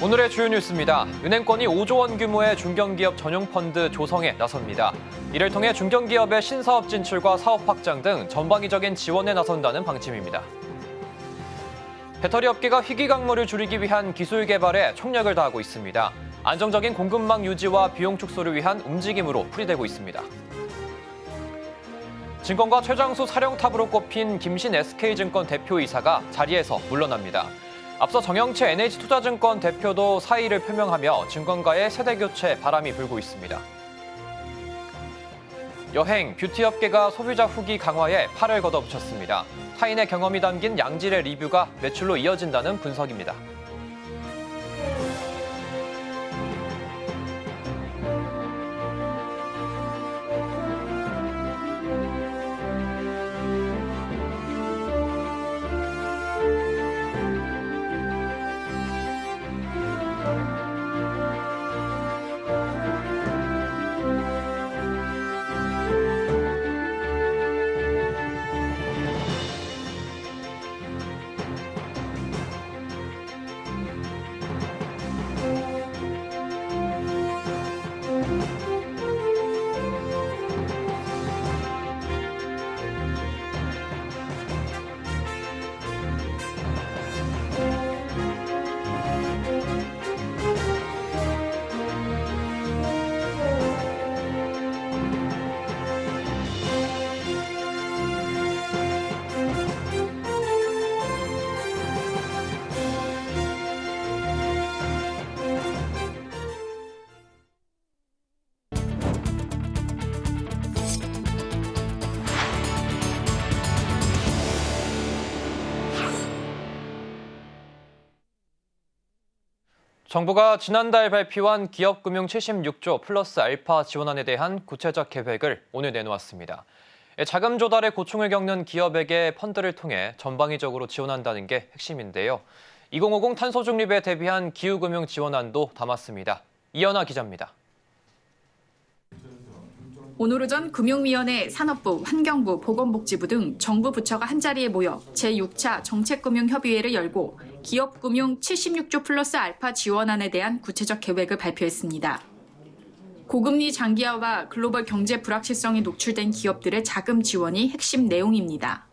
오늘의 주요 뉴스입니다. 은행권이 5조 원 규모의 중견기업 전용 펀드 조성에 나섭니다. 이를 통해 중견기업의 신사업 진출과 사업 확장 등 전방위적인 지원에 나선다는 방침입니다. 배터리 업계가 희귀 광물을 줄이기 위한 기술 개발에 총력을 다하고 있습니다. 안정적인 공급망 유지와 비용 축소를 위한 움직임으로 풀이되고 있습니다. 증권가 최장수 사령탑으로 꼽힌 김신 SK증권 대표이사가 자리에서 물러납니다. 앞서 정영채 NH투자증권 대표도 사의를 표명하며 증권가의 세대교체 바람이 불고 있습니다. 여행, 뷰티 업계가 소비자 후기 강화에 팔을 걷어붙였습니다. 타인의 경험이 담긴 양질의 리뷰가 매출로 이어진다는 분석입니다. 정부가 지난달 발표한 기업금융 76조 플러스 알파 지원안에 대한 구체적 계획을 오늘 내놓았습니다. 자금 조달에 고충을 겪는 기업에게 펀드를 통해 전방위적으로 지원한다는 게 핵심인데요. 2050 탄소 중립에 대비한 기후금융 지원안도 담았습니다. 이연아 기자입니다. 오늘 오전 금융위원회, 산업부, 환경부, 보건복지부 등 정부 부처가 한자리에 모여 제6차 정책금융협의회를 열고 기업금융 76조 플러스 알파 지원안에 대한 구체적 계획을 발표했습니다. 고금리 장기화와 글로벌 경제 불확실성이 노출된 기업들의 자금 지원이 핵심 내용입니다.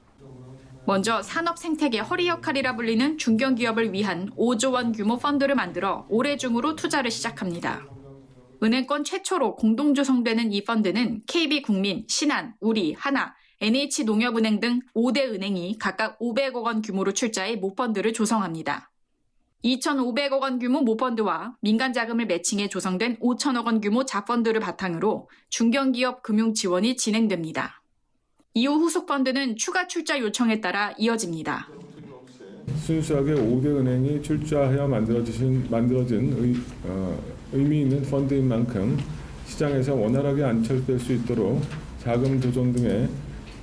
먼저 산업 생태계 허리 역할이라 불리는 중견기업을 위한 5조 원 규모 펀드를 만들어 올해 중으로 투자를 시작합니다. 은행권 최초로 공동 조성되는 이 펀드는 KB국민, 신한, 우리, 하나, NH농협은행 등 5대 은행이 각각 500억 원 규모로 출자해 모펀드를 조성합니다. 2,500억 원 규모 모펀드와 민간 자금을 매칭해 조성된 5천억 원 규모 자펀드를 바탕으로 중견기업 금융 지원이 진행됩니다. 이후 후속 펀드는 추가 출자 요청에 따라 이어집니다. 순수하게 5대 은행이 출자하여 만들어진 의미 있는 펀드인 만큼 시장에서 원활하게 안착될 수 있도록 자금 조정 등의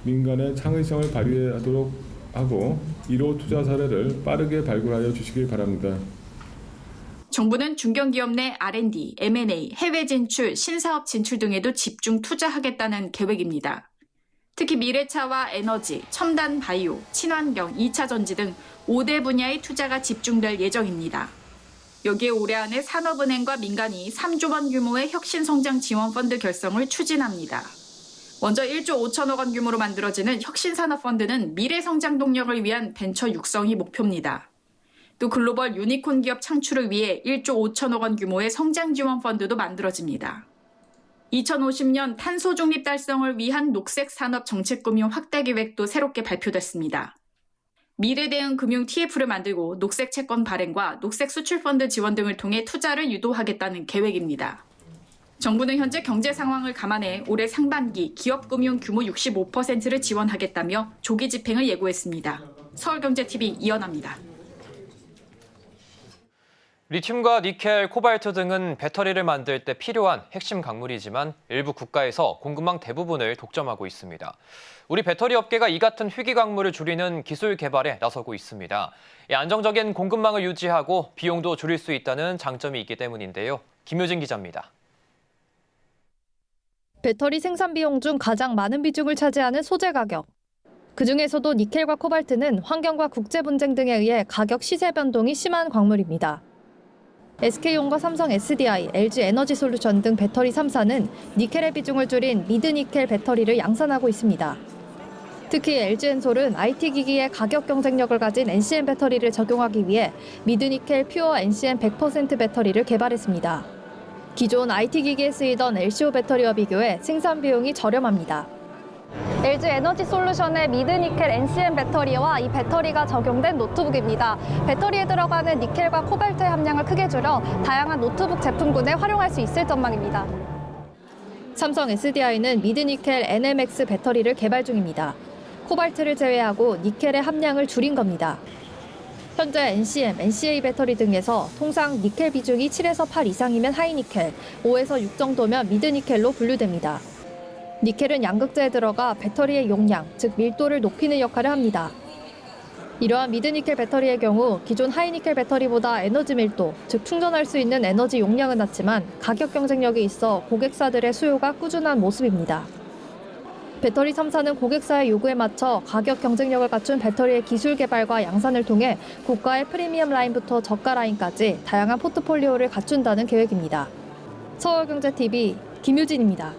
민간의 창의성을 발휘하도록 하고 1호 투자 사례를 빠르게 발굴하여 주시길 바랍니다. 정부는 중견기업 내 R&D, M&A, 해외 진출, 신사업 진출 등에도 집중 투자하겠다는 계획입니다. 특히 미래차와 에너지, 첨단 바이오, 친환경, 2차 전지 등 5대 분야의 투자가 집중될 예정입니다. 여기에 올해 안에 산업은행과 민간이 3조 원 규모의 혁신성장 지원 펀드 결성을 추진합니다. 먼저 1조 5천억 원 규모로 만들어지는 혁신산업펀드는 미래성장 동력을 위한 벤처 육성이 목표입니다. 또 글로벌 유니콘 기업 창출을 위해 1조 5천억 원 규모의 성장 지원 펀드도 만들어집니다. 2050년 탄소 중립 달성을 위한 녹색 산업 정책금융 확대 계획도 새롭게 발표됐습니다. 미래 대응 금융 TF를 만들고 녹색 채권 발행과 녹색 수출 펀드 지원 등을 통해 투자를 유도하겠다는 계획입니다. 정부는 현재 경제 상황을 감안해 올해 상반기 기업 금융 규모 65%를 지원하겠다며 조기 집행을 예고했습니다. 서울경제TV 이연아입니다. 리튬과 니켈, 코발트 등은 배터리를 만들 때 필요한 핵심 광물이지만 일부 국가에서 공급망 대부분을 독점하고 있습니다. 우리 배터리 업계가 이 같은 희귀 광물을 줄이는 기술 개발에 나서고 있습니다. 안정적인 공급망을 유지하고 비용도 줄일 수 있다는 장점이 있기 때문인데요. 김효진 기자입니다. 배터리 생산 비용 중 가장 많은 비중을 차지하는 소재 가격. 그중에서도 니켈과 코발트는 환경과 국제 분쟁 등에 의해 가격 시세 변동이 심한 광물입니다. SK온과 삼성 SDI, LG 에너지솔루션 등 배터리 3사는 니켈의 비중을 줄인 미드니켈 배터리를 양산하고 있습니다. 특히 LG엔솔은 IT 기기의 가격 경쟁력을 가진 NCM 배터리를 적용하기 위해 미드니켈 퓨어 NCM 100% 배터리를 개발했습니다. 기존 IT 기기에 쓰이던 LCO 배터리와 비교해 생산 비용이 저렴합니다. LG 에너지솔루션의 미드니켈 NCM 배터리와 이 배터리가 적용된 노트북입니다. 배터리에 들어가는 니켈과 코발트의 함량을 크게 줄여 다양한 노트북 제품군에 활용할 수 있을 전망입니다. 삼성 SDI는 미드니켈 NMX 배터리를 개발 중입니다. 코발트를 제외하고 니켈의 함량을 줄인 겁니다. 현재 NCM, NCA 배터리 등에서 통상 니켈 비중이 7에서 8 이상이면 하이니켈, 5에서 6 정도면 미드니켈로 분류됩니다. 니켈은 양극재에 들어가 배터리의 용량, 즉 밀도를 높이는 역할을 합니다. 이러한 미드니켈 배터리의 경우 기존 하이니켈 배터리보다 에너지 밀도, 즉 충전할 수 있는 에너지 용량은 낮지만 가격 경쟁력이 있어 고객사들의 수요가 꾸준한 모습입니다. 배터리 3사는 고객사의 요구에 맞춰 가격 경쟁력을 갖춘 배터리의 기술 개발과 양산을 통해 고가의 프리미엄 라인부터 저가 라인까지 다양한 포트폴리오를 갖춘다는 계획입니다. 서울경제TV 김유진입니다.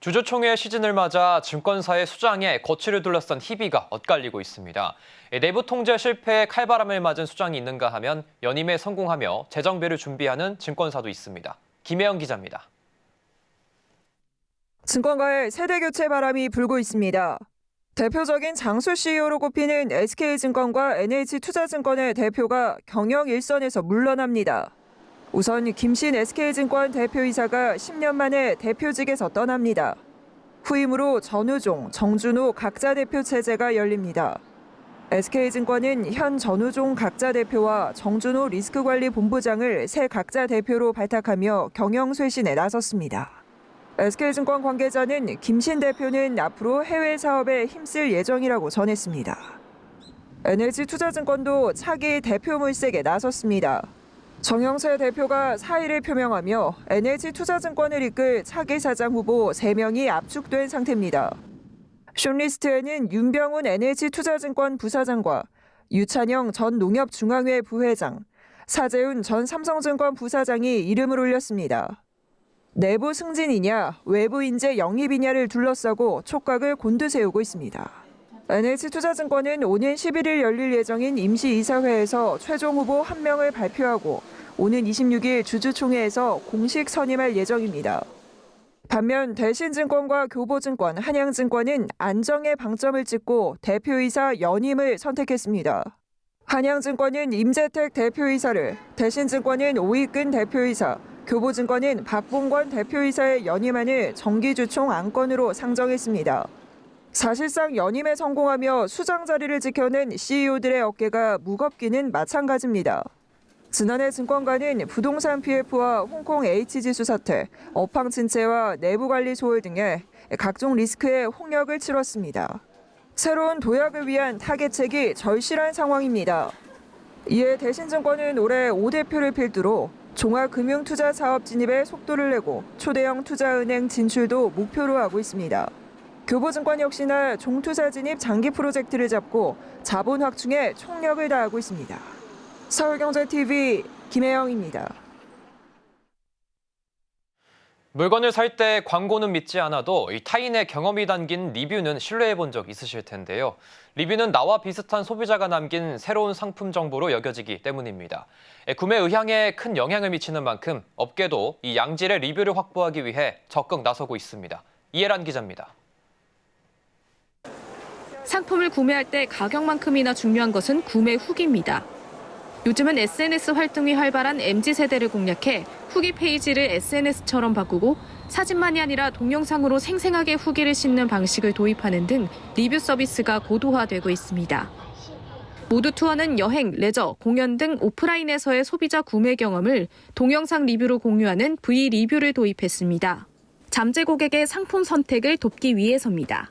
주주총회 시즌을 맞아 증권사의 수장에 거취를 둘러싼 희비가 엇갈리고 있습니다. 내부 통제 실패에 칼바람을 맞은 수장이 있는가 하면 연임에 성공하며 재정비를 준비하는 증권사도 있습니다. 김혜영 기자입니다. 증권가의 세대 교체 바람이 불고 있습니다. 대표적인 장수 CEO로 꼽히는 SK증권과 NH투자증권의 대표가 경영 일선에서 물러납니다. 우선 김신 SK증권 대표이사가 10년 만에 대표직에서 떠납니다. 후임으로 전우종, 정준호 각자 대표 체제가 열립니다. SK증권은 현 전우종 각자 대표와 정준호 리스크관리본부장을 새 각자 대표로 발탁하며 경영 쇄신에 나섰습니다. SK증권 관계자는 김신 대표는 앞으로 해외 사업에 힘쓸 예정이라고 전했습니다. NH투자증권도 차기 대표 물색에 나섰습니다. 정영세 대표가 사의를 표명하며 NH투자증권을 이끌 차기 사장 후보 3명이 압축된 상태입니다. 숏리스트에는 윤병훈 NH투자증권 부사장과 유찬영 전 농협중앙회 부회장, 사재훈 전 삼성증권 부사장이 이름을 올렸습니다. 내부 승진이냐, 외부 인재 영입이냐를 둘러싸고 촉각을 곤두세우고 있습니다. NH투자증권은 오는 11일 열릴 예정인 임시이사회에서 최종 후보 1명을 발표하고 오는 26일 주주총회에서 공식 선임할 예정입니다. 반면 대신증권과 교보증권, 한양증권은 안정에 방점을 찍고 대표이사 연임을 선택했습니다. 한양증권은 임재택 대표이사를, 대신증권은 오익근 대표이사, 교보증권은 박봉권 대표이사의 연임안을 정기주총 안건으로 상정했습니다. 사실상 연임에 성공하며 수장 자리를 지켜낸 CEO들의 어깨가 무겁기는 마찬가지입니다. 지난해 증권가는 부동산 PF와 홍콩 H지수 사태, 업황 침체와 내부관리 소홀 등의 각종 리스크에 홍역을 치렀습니다. 새로운 도약을 위한 타겟책이 절실한 상황입니다. 이에 대신증권은 올해 5대표를 필두로 종합금융투자 사업 진입에 속도를 내고 초대형 투자은행 진출도 목표로 하고 있습니다. 교보증권 역시나 종투자 진입 장기 프로젝트를 잡고 자본 확충에 총력을 다하고 있습니다. 서울경제TV 김혜영입니다. 물건을 살 때 광고는 믿지 않아도 타인의 경험이 담긴 리뷰는 신뢰해 본 적 있으실 텐데요. 리뷰는 나와 비슷한 소비자가 남긴 새로운 상품 정보로 여겨지기 때문입니다. 구매 의향에 큰 영향을 미치는 만큼 업계도 이 양질의 리뷰를 확보하기 위해 적극 나서고 있습니다. 이해란 기자입니다. 상품을 구매할 때 가격만큼이나 중요한 것은 구매 후기입니다. 요즘은 SNS 활동이 활발한 MZ세대를 공략해 후기 페이지를 SNS처럼 바꾸고 사진만이 아니라 동영상으로 생생하게 후기를 싣는 방식을 도입하는 등 리뷰 서비스가 고도화되고 있습니다. 모두투어는 여행, 레저, 공연 등 오프라인에서의 소비자 구매 경험을 동영상 리뷰로 공유하는 V-리뷰를 도입했습니다. 잠재 고객의 상품 선택을 돕기 위해서입니다.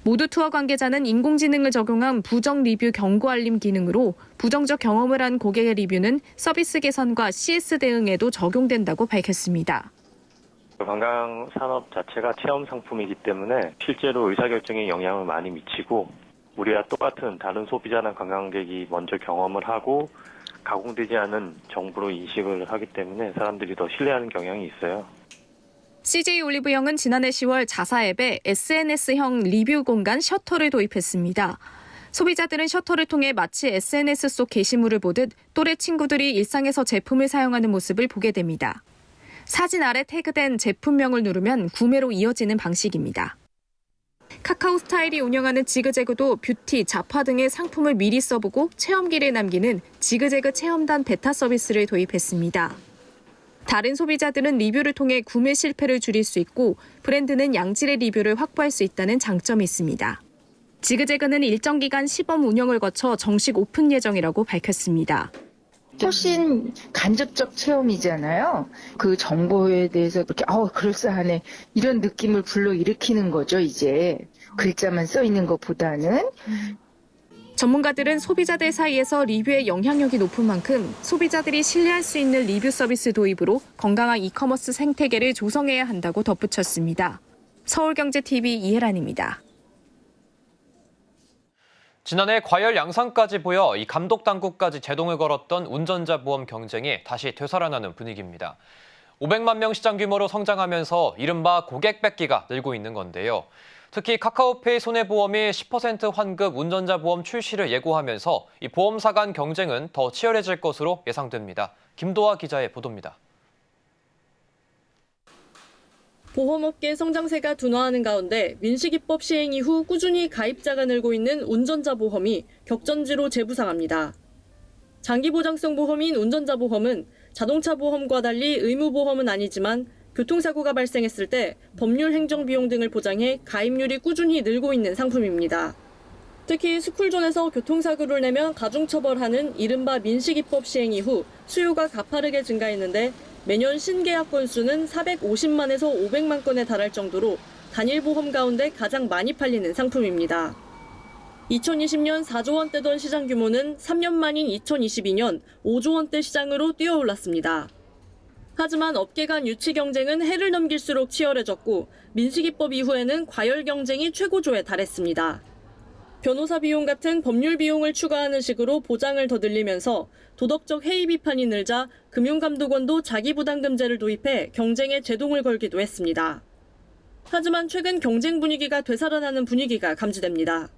모두투어 관계자는 인공지능을 적용한 부정 리뷰 경고 알림 기능으로 부정적 경험을 한 고객의 리뷰는 서비스 개선과 CS 대응에도 적용된다고 밝혔습니다. 관광 산업 자체가 체험 상품이기 때문에 실제로 의사결정에 영향을 많이 미치고 우리와 똑같은 다른 소비자나 관광객이 먼저 경험을 하고 가공되지 않은 정보로 인식을 하기 때문에 사람들이 더 신뢰하는 경향이 있어요. CJ 올리브영은 지난해 10월 자사 앱에 SNS형 리뷰 공간 셔터를 도입했습니다. 소비자들은 셔터를 통해 마치 SNS 속 게시물을 보듯 또래 친구들이 일상에서 제품을 사용하는 모습을 보게 됩니다. 사진 아래 태그된 제품명을 누르면 구매로 이어지는 방식입니다. 카카오 스타일이 운영하는 지그재그도 뷰티, 잡화 등의 상품을 미리 써보고 체험기를 남기는 지그재그 체험단 베타 서비스를 도입했습니다. 다른 소비자들은 리뷰를 통해 구매 실패를 줄일 수 있고 브랜드는 양질의 리뷰를 확보할 수 있다는 장점이 있습니다. 지그재그는 일정 기간 시범 운영을 거쳐 정식 오픈 예정이라고 밝혔습니다. 훨씬 간접적 체험이잖아요. 그 정보에 대해서 이렇게 그럴싸하네 이런 느낌을 불러일으키는 거죠. 이제 글자만 써 있는 것보다는. 전문가들은 소비자들 사이에서 리뷰의 영향력이 높은 만큼 소비자들이 신뢰할 수 있는 리뷰 서비스 도입으로 건강한 이커머스 생태계를 조성해야 한다고 덧붙였습니다. 서울경제TV 이혜란입니다. 지난해 과열 양상까지 보여 이 감독 당국까지 제동을 걸었던 운전자 보험 경쟁이 다시 되살아나는 분위기입니다. 500만 명 시장 규모로 성장하면서 이른바 고객 뺏기가 늘고 있는 건데요. 특히 카카오페이 손해보험이 10% 환급 운전자 보험 출시를 예고하면서 이 보험사 간 경쟁은 더 치열해질 것으로 예상됩니다. 김도하 기자의 보도입니다. 보험업계 성장세가 둔화하는 가운데 민식이법 시행 이후 꾸준히 가입자가 늘고 있는 운전자 보험이 격전지로 재부상합니다. 장기보장성 보험인 운전자 보험은 자동차 보험과 달리 의무보험은 아니지만 교통사고가 발생했을 때 법률 행정 비용 등을 보장해 가입률이 꾸준히 늘고 있는 상품입니다. 특히 스쿨존에서 교통사고를 내면 가중처벌하는 이른바 민식이법 시행 이후 수요가 가파르게 증가했는데 매년 신계약 건수는 450만에서 500만 건에 달할 정도로 단일 보험 가운데 가장 많이 팔리는 상품입니다. 2020년 4조 원대던 시장 규모는 3년 만인 2022년 5조 원대 시장으로 뛰어올랐습니다. 하지만 업계 간 유치 경쟁은 해를 넘길수록 치열해졌고 민식이법 이후에는 과열 경쟁이 최고조에 달했습니다. 변호사 비용 같은 법률 비용을 추가하는 식으로 보장을 더 늘리면서 도덕적 해이 비판이 늘자 금융감독원도 자기부담금제를 도입해 경쟁에 제동을 걸기도 했습니다. 하지만 최근 경쟁 분위기가 되살아나는 분위기가 감지됩니다.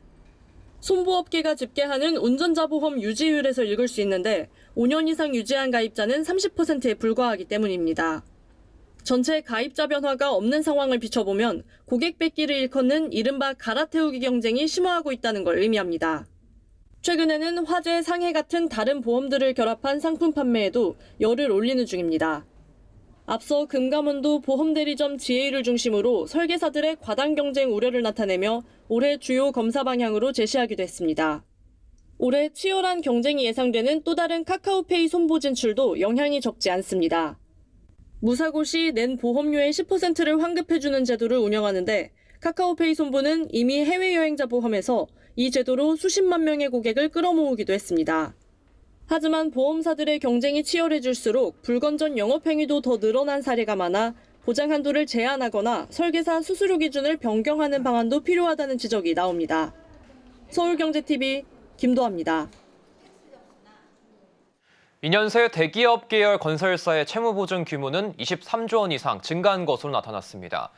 손보업계가 집계하는 운전자 보험 유지율에서 읽을 수 있는데 5년 이상 유지한 가입자는 30%에 불과하기 때문입니다. 전체 가입자 변화가 없는 상황을 비춰보면 고객 뺏기를 일컫는 이른바 갈아태우기 경쟁이 심화하고 있다는 걸 의미합니다. 최근에는 화재, 상해 같은 다른 보험들을 결합한 상품 판매에도 열을 올리는 중입니다. 앞서 금감원도 보험대리점 지혜를 중심으로 설계사들의 과당 경쟁 우려를 나타내며 올해 주요 검사 방향으로 제시하기도 했습니다. 올해 치열한 경쟁이 예상되는 또 다른 카카오페이 손보 진출도 영향이 적지 않습니다. 무사고 시 낸 보험료의 10%를 환급해주는 제도를 운영하는데 카카오페이 손보는 이미 해외여행자 보험에서 이 제도로 수십만 명의 고객을 끌어모으기도 했습니다. 하지만 보험사들의 경쟁이 치열해질수록 불건전 영업행위도 더 늘어난 사례가 많아 보장 한도를 제한하거나 설계사 수수료 기준을 변경하는 방안도 필요하다는 지적이 나옵니다. 서울경제TV 김도하입니다. 2년 새 대기업 계열 건설사의 채무보증 규모는 23조 원 이상 증가한 것으로 나타났습니다.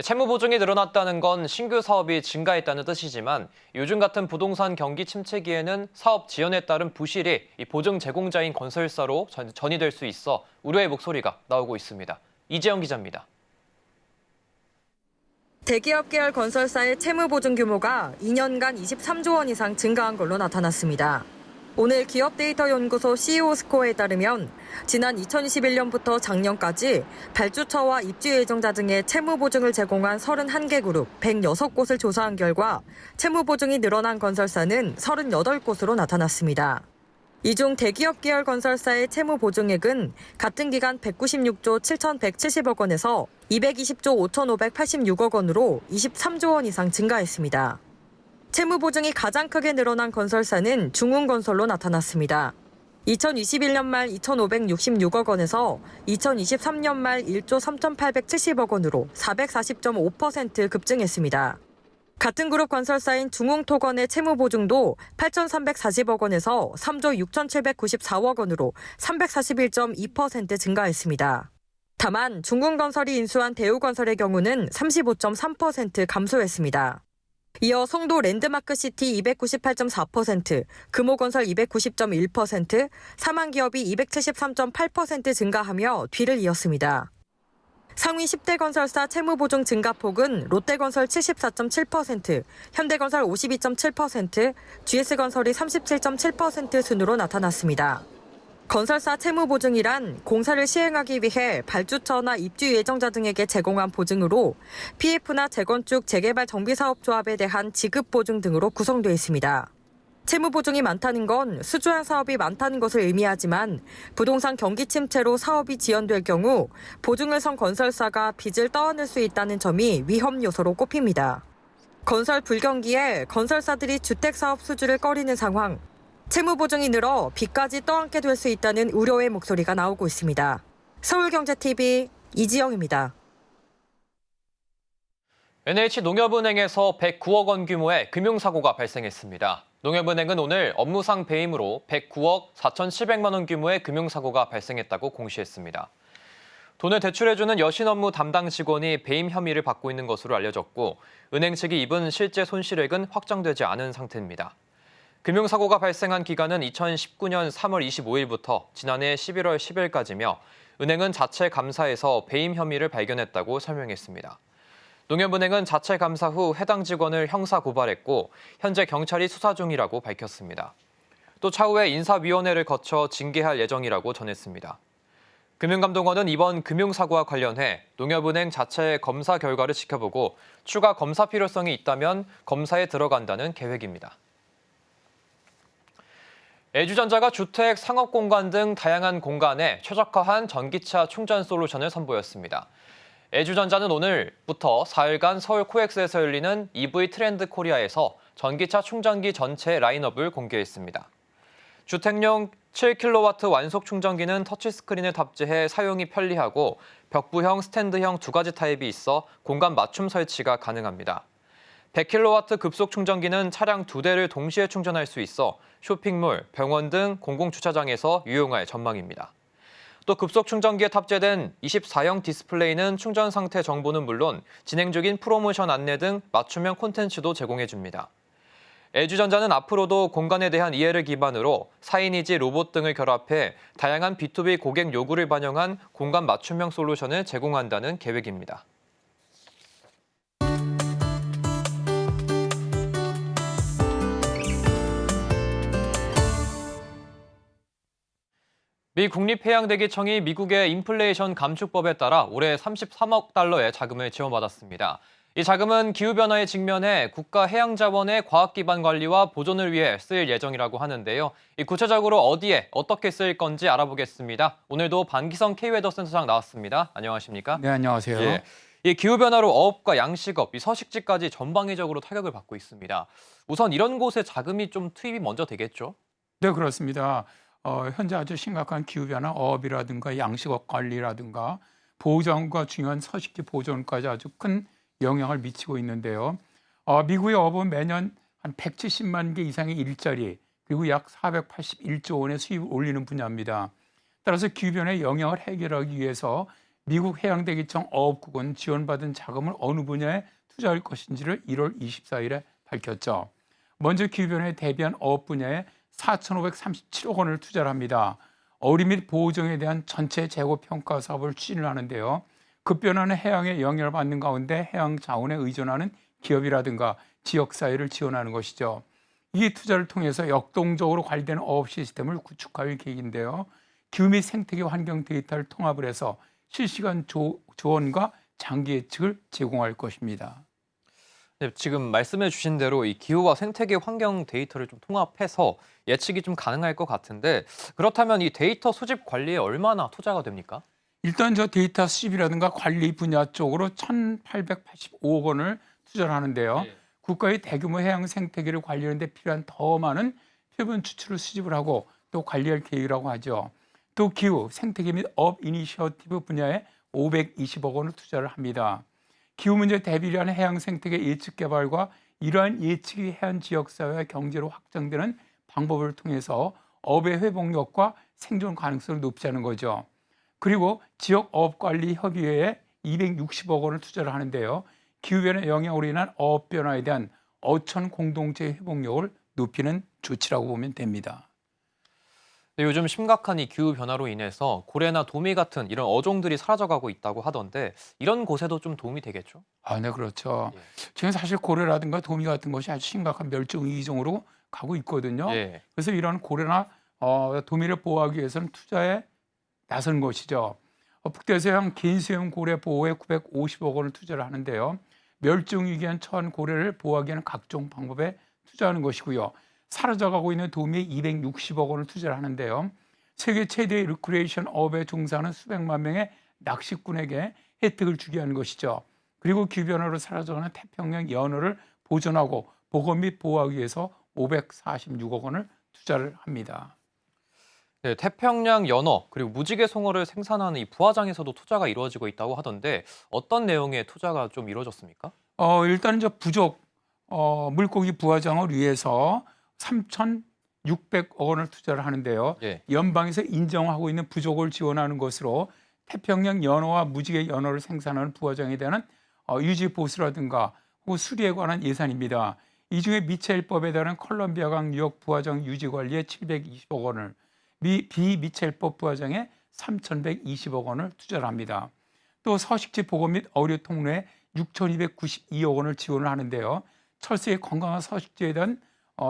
채무보증이 늘어났다는 건 신규 사업이 증가했다는 뜻이지만 요즘 같은 부동산 경기 침체기에는 사업 지연에 따른 부실이 이 보증 제공자인 건설사로 전이될 수 있어 우려의 목소리가 나오고 있습니다. 이재영 기자입니다. 대기업 계열 건설사의 채무보증 규모가 2년간 23조 원 이상 증가한 걸로 나타났습니다. 오늘 기업데이터연구소 CEO 스코어에 따르면 지난 2021년부터 작년까지 발주처와 입주 예정자 등의 채무 보증을 제공한 31개 그룹 106곳을 조사한 결과 채무 보증이 늘어난 건설사는 38곳으로 나타났습니다. 이 중 대기업 계열 건설사의 채무 보증액은 같은 기간 196조 7,170억 원에서 220조 5,586억 원으로 23조 원 이상 증가했습니다. 채무 보증이 가장 크게 늘어난 건설사는 중흥건설로 나타났습니다. 2021년 말 2,566억 원에서 2023년 말 1조 3,870억 원으로 440.5% 급증했습니다. 같은 그룹 건설사인 중흥토건의 채무보증도 8,340억 원에서 3조 6,794억 원으로 341.2% 증가했습니다. 다만 중흥건설이 인수한 대우건설의 경우는 35.3% 감소했습니다. 이어 송도 랜드마크시티 298.4%, 금호건설 290.1%, 사망기업이 273.8% 증가하며 뒤를 이었습니다. 상위 10대 건설사 채무보증 증가폭은 롯데건설 74.7%, 현대건설 52.7%, GS건설이 37.7% 순으로 나타났습니다. 건설사 채무보증이란 공사를 시행하기 위해 발주처나 입주 예정자 등에게 제공한 보증으로 PF나 재건축, 재개발 정비사업조합에 대한 지급보증 등으로 구성되어 있습니다. 채무보증이 많다는 건 수주한 사업이 많다는 것을 의미하지만 부동산 경기 침체로 사업이 지연될 경우 보증을 선 건설사가 빚을 떠안을 수 있다는 점이 위험 요소로 꼽힙니다. 건설 불경기에 건설사들이 주택사업 수주를 꺼리는 상황, 채무보증이 늘어 빚까지 떠안게 될 수 있다는 우려의 목소리가 나오고 있습니다. 서울경제TV 이지영입니다. NH농협은행에서 109억 원 규모의 금융사고가 발생했습니다. 농협은행은 오늘 업무상 배임으로 109억 4,700만 원 규모의 금융사고가 발생했다고 공시했습니다. 돈을 대출해주는 여신 업무 담당 직원이 배임 혐의를 받고 있는 것으로 알려졌고 은행 측이 입은 실제 손실액은 확정되지 않은 상태입니다. 금융사고가 발생한 기간은 2019년 3월 25일부터 지난해 11월 10일까지며 은행은 자체 감사에서 배임 혐의를 발견했다고 설명했습니다. 농협은행은 자체 감사 후 해당 직원을 형사 고발했고 현재 경찰이 수사 중이라고 밝혔습니다. 또 차후에 인사위원회를 거쳐 징계할 예정이라고 전했습니다. 금융감독원은 이번 금융사고와 관련해 농협은행 자체 검사 결과를 지켜보고 추가 검사 필요성이 있다면 검사에 들어간다는 계획입니다. LG전자가 주택, 상업공간 등 다양한 공간에 최적화한 전기차 충전 솔루션을 선보였습니다. LG전자는 오늘부터 4일간 서울 코엑스에서 열리는 EV 트렌드 코리아에서 전기차 충전기 전체 라인업을 공개했습니다. 주택용 7kW 완속 충전기는 터치스크린을 탑재해 사용이 편리하고 벽부형, 스탠드형 두 가지 타입이 있어 공간 맞춤 설치가 가능합니다. 100kW 급속 충전기는 차량 2대를 동시에 충전할 수 있어 쇼핑몰, 병원 등 공공주차장에서 유용할 전망입니다. 또 급속 충전기에 탑재된 24형 디스플레이는 충전 상태 정보는 물론 진행 중인 프로모션 안내 등 맞춤형 콘텐츠도 제공해줍니다. LG전자는 앞으로도 공간에 대한 이해를 기반으로 4인이지 로봇 등을 결합해 다양한 B2B 고객 요구를 반영한 공간 맞춤형 솔루션을 제공한다는 계획입니다. 미 국립해양대기청이 미국의 인플레이션 감축법에 따라 올해 33억 달러의 자금을 지원받았습니다. 이 자금은 기후변화에 직면해 국가해양자원의 과학기반 관리와 보존을 위해 쓰일 예정이라고 하는데요. 구체적으로 어디에 어떻게 쓰일 건지 알아보겠습니다. 오늘도 반기성 K웨더센터장 나왔습니다. 안녕하십니까? 네, 안녕하세요. 예. 이 기후변화로 어업과 양식업, 이 서식지까지 전방위적으로 타격을 받고 있습니다. 우선 이런 곳에 자금이 좀 투입이 먼저 되겠죠? 네, 그렇습니다. 현재 아주 심각한 기후변화, 어업이라든가 양식업 관리라든가 보존과 중요한 서식지 보존까지 아주 큰 영향을 미치고 있는데요. 미국의 어업은 매년 한 170만 개 이상의 일자리 그리고 약 481조 원의 수입을 올리는 분야입니다. 따라서 기후변화의 영향을 해결하기 위해서 미국 해양대기청 어업국은 지원받은 자금을 어느 분야에 투자할 것인지를 1월 24일에 밝혔죠. 먼저 기후변화에 대비한 어업 분야에 4,537억 원을 투자를 합니다. 어리 및 보호종에 대한 전체 재고 평가 사업을 추진을 하는데요. 급변하는 해양에 영향을 받는 가운데 해양 자원에 의존하는 기업이라든가 지역사회를 지원하는 것이죠. 이 투자를 통해서 역동적으로 관리되는 어업 시스템을 구축할 계획인데요. 기후 및 생태계 환경 데이터를 통합을 해서 실시간 조언과 장기 예측을 제공할 것입니다. 네, 지금 말씀해 주신 대로 이 기후와 생태계 환경 데이터를 좀 통합해서 예측이 좀 가능할 것 같은데 그렇다면 이 데이터 수집 관리에 얼마나 투자가 됩니까? 일단 저 데이터 수집이라든가 관리 분야 쪽으로 1,885억 원을 투자를 하는데요. 네. 국가의 대규모 해양 생태계를 관리하는 데 필요한 더 많은 표본 추출을 수집을 하고 또 관리할 계획이라고 하죠. 또 기후, 생태계 및 업 이니셔티브 분야에 520억 원을 투자를 합니다. 기후 문제 대비를 하는 해양 생태계 예측 개발과 이러한 예측이 해안 지역사회와 경제로 확장되는 방법을 통해서 업의 회복력과 생존 가능성을 높이자는 거죠. 그리고 지역어업관리협의회에 260억 원을 투자를 하는데요. 기후변화 영향으로 인한 어업 변화에 대한 어촌 공동체 회복력을 높이는 조치라고 보면 됩니다. 네, 요즘 심각한 이 기후 변화로 인해서 고래나 도미 같은 이런 어종들이 사라져가고 있다고 하던데 이런 곳에도 좀 도움이 되겠죠? 네, 그렇죠. 예. 지금 사실 고래라든가 도미 같은 것이 아주 심각한 멸종 위기종으로 가고 있거든요. 예. 그래서 이런 고래나 도미를 보호하기 위해서는 투자에 나선 것이죠. 북대서양 긴 수염 고래 보호에 950억 원을 투자를 하는데요. 멸종 위기한 처한 고래를 보호하기 위한 각종 방법에 투자하는 것이고요. 사라져가고 있는 도미에 260억 원을 투자를 하는데요. 세계 최대의 리크레이션 업에 종사하는 수백만 명의 낚시꾼에게 혜택을 주게 하는 것이죠. 그리고 기후변화로 사라져가는 태평양 연어를 보존하고 보호 및 보호하기 위해서 546억 원을 투자를 합니다. 네, 태평양 연어 그리고 무지개 송어를 생산하는 이 부화장에서도 투자가 이루어지고 있다고 하던데 어떤 내용의 투자가 좀 이루어졌습니까? 일단 이제 부족 물고기 부화장을 위해서 3,600억 원을 투자를 하는데요. 예. 연방에서 인정하고 있는 부족을 지원하는 것으로 태평양 연어와 무지개 연어를 생산하는 부화장에 대한 유지 보수라든가 혹은 수리에 관한 예산입니다. 이 중에 미체일법에 따른 컬럼비아강 뉴욕 부화장 유지 관리에 720억 원을, 비미체일법 부화장에 3,120억 원을 투자를 합니다. 또 서식지 보건 및 어류 통로에 6,292억 원을 지원을 하는데요. 철새의 건강한 서식지에 대한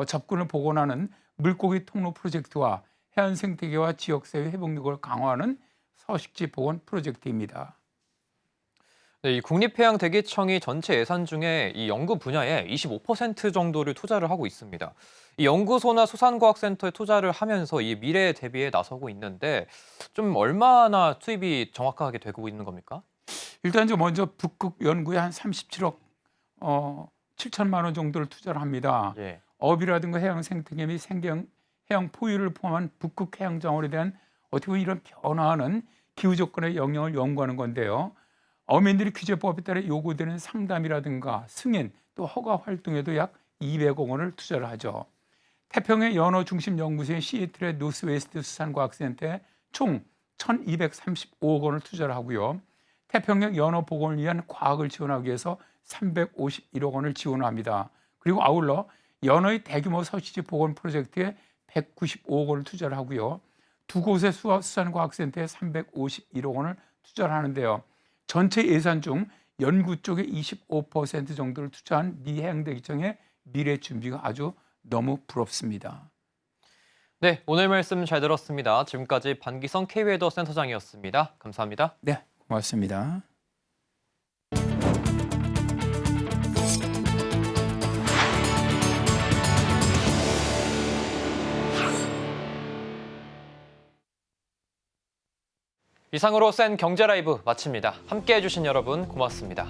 접근을 복원하는 물고기 통로 프로젝트와 해안 생태계와 지역사회 회복력을 강화하는 서식지 복원 프로젝트입니다. 네, 이 국립해양대기청이 전체 예산 중에 이 연구 분야에 25% 정도를 투자를 하고 있습니다. 이 연구소나 수산과학센터에 투자를 하면서 이 미래에 대비해 나서고 있는데 좀 얼마나 투입이 정확하게 되고 있는 겁니까? 일단 먼저 북극 연구에 한 37억 7천만 원 정도를 투자를 합니다. 예. 업이라든가 해양 생태계 및 해양 포유를 포함한 북극 해양 자원에 대한 어떻게 보면 이런 변화하는 기후 조건의 영향을 연구하는 건데요. 어민들이 규제법에 따라 요구되는 상담이라든가 승인 또 허가 활동에도 약 200억 원을 투자를 하죠. 태평양 연어 중심 연구소인 시애틀의 노스웨스트 수산과학센터에 총 1,235억 원을 투자를 하고요. 태평양 연어 복원을 위한 과학을 지원하기 위해서 351억 원을 지원합니다. 그리고 아울러 연어의 대규모 서식지 복원 프로젝트에 195억 원을 투자를 하고요. 두 곳의 수산과학센터에 351억 원을 투자를 하는데요. 전체 예산 중 연구 쪽에 25% 정도를 투자한 미 해양대기청의 미래 준비가 아주 너무 부럽습니다. 네, 오늘 말씀 잘 들었습니다. 지금까지 반기성 K웨더 센터장이었습니다. 감사합니다. 네, 고맙습니다. 이상으로 센 경제 라이브 마칩니다. 함께해 주신 여러분 고맙습니다.